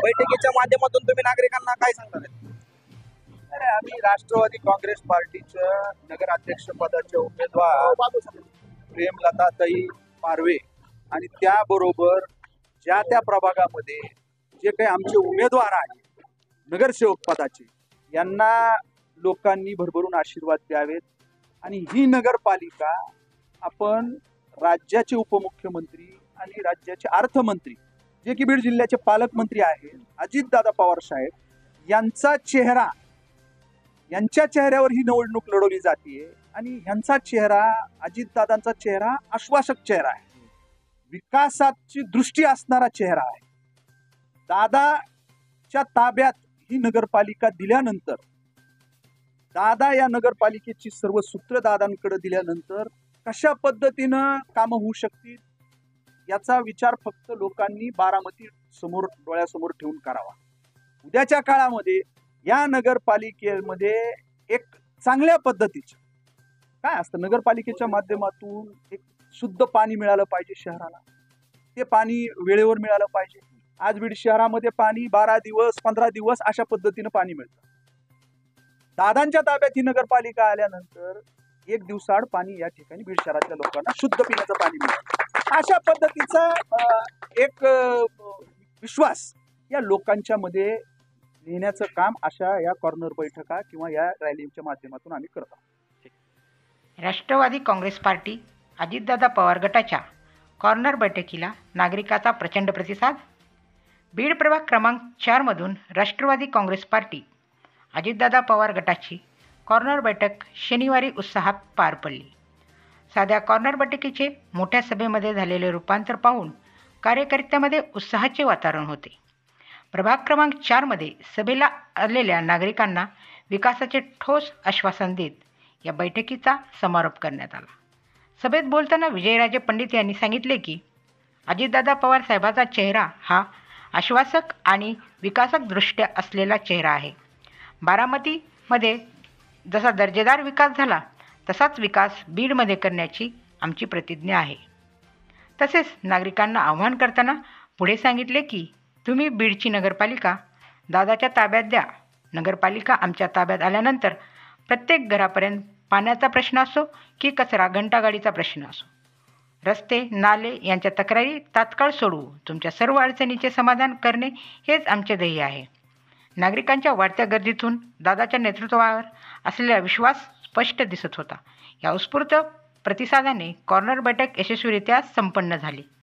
बैठकीच्या माध्यमातून तुम्ही नागरिकांना काय सांगणार आहेत? अरे आम्ही राष्ट्रवादी काँग्रेस पार्टीच्या नगराध्यक्ष पदाचे उमेदवार प्रेमलताताई पारवे आणि त्याबरोबर ज्या त्या प्रभागामध्ये जे काही आमचे उमेदवार आहेत नगरसेवक पदाचे यांना लोकांनी भरभरून आशीर्वाद द्यावेत आणि ही नगरपालिका आपण राज्याचे उपमुख्यमंत्री आणि राज्याचे अर्थमंत्री जे की बीड जिल्ह्याचे पालकमंत्री आहेत अजितदादा पवार साहेब यांच्या चेहऱ्यावर ही निवडणूक लढवली जाते आणि ह्यांचा चेहरा अजितदादांचा चेहरा आश्वासक चेहरा आहे, विकासाची दृष्टी असणारा चेहरा आहे. दादाच्या ताब्यात ही नगरपालिका दिल्यानंतर दादा या नगरपालिकेची सर्व सूत्र दादांकडे दिल्यानंतर कशा पद्धतीनं कामं होऊ शकतील याचा विचार फक्त लोकांनी बारामती समोर डोळ्यासमोर ठेवून करावा. उद्याच्या काळामध्ये या नगरपालिकेमध्ये एक चांगल्या पद्धतीचं काय असतं, नगरपालिकेच्या माध्यमातून एक शुद्ध पाणी मिळालं पाहिजे शहराला, ते पाणी वेळेवर मिळालं पाहिजे. आज बीड शहरामध्ये पाणी 12 दिवस 15 दिवस अशा पद्धतीनं पाणी मिळतं. दादांच्या ताब्यात ही नगरपालिका आल्यानंतर 1 दिवसाआड पाणी या ठिकाणी बीड शहरातल्या लोकांना शुद्ध पिण्याचं पाणी मिळतं. अशा पद्धतीचा एक विश्वास या लोकांच्या मध्ये नेण्याचं काम अशा या कॉर्नर बैठका किंवा या रॅलीच्या माध्यमातून आम्ही करत आहोत. राष्ट्रवादी काँग्रेस पार्टी अजितदादा पवार गटाच्या कॉर्नर बैठकीला नागरिकाचा प्रचंड प्रतिसाद. बीड प्रभाग क्रमांक 4 मधून राष्ट्रवादी काँग्रेस पार्टी अजितदादा पवार गटाची कॉर्नर बैठक शनिवारी उत्साहात पार पडली. साध्या कॉर्नर बैठकीचे मोठ्या सभेमध्ये झालेले रूपांतर पाहून कार्यकर्त्यामध्ये उत्साहाचे वातावरण होते. प्रभाग क्रमांक 4 मध्ये सभेला आलेल्या नागरिकांना विकासाचे ठोस आश्वासन देत या बैठकीचा समारोप करण्यात आला. सभेत बोलताना विजयराजे पंडित यांनी सांगितले की अजितदादा पवार साहेबांचा चेहरा हा आश्वासक आणि विकासक दृष्ट्या असलेला चेहरा आहे. बारामतीमध्ये जसा दर्जेदार विकास झाला तसाच विकास बीडमध्ये करण्याची आमची प्रतिज्ञा आहे. तसेच नागरिकांना आवाहन करताना पुढे सांगितले की तुम्ही बीडची नगरपालिका दादाच्या ताब्यात द्या. नगरपालिका आमच्या ताब्यात आल्यानंतर प्रत्येक घरापर्यंत पाण्याचा प्रश्न असो की कचरा घंटागाडीचा प्रश्न असो, रस्ते नाले यांच्या तक्रारी तात्काळ सोडवू. तुमच्या सर्व अडचणीचे समाधान करणे हेच आमचे ध्येय आहे. नागरिकांच्या वाढत्या गर्दीतून दादाच्या नेतृत्वावर असलेला विश्वास स्पष्ट दिसत होता. या उत्स्फूर्त प्रतिसादाने कॉर्नर बैठक यशस्वीरित्या संपन्न झाली.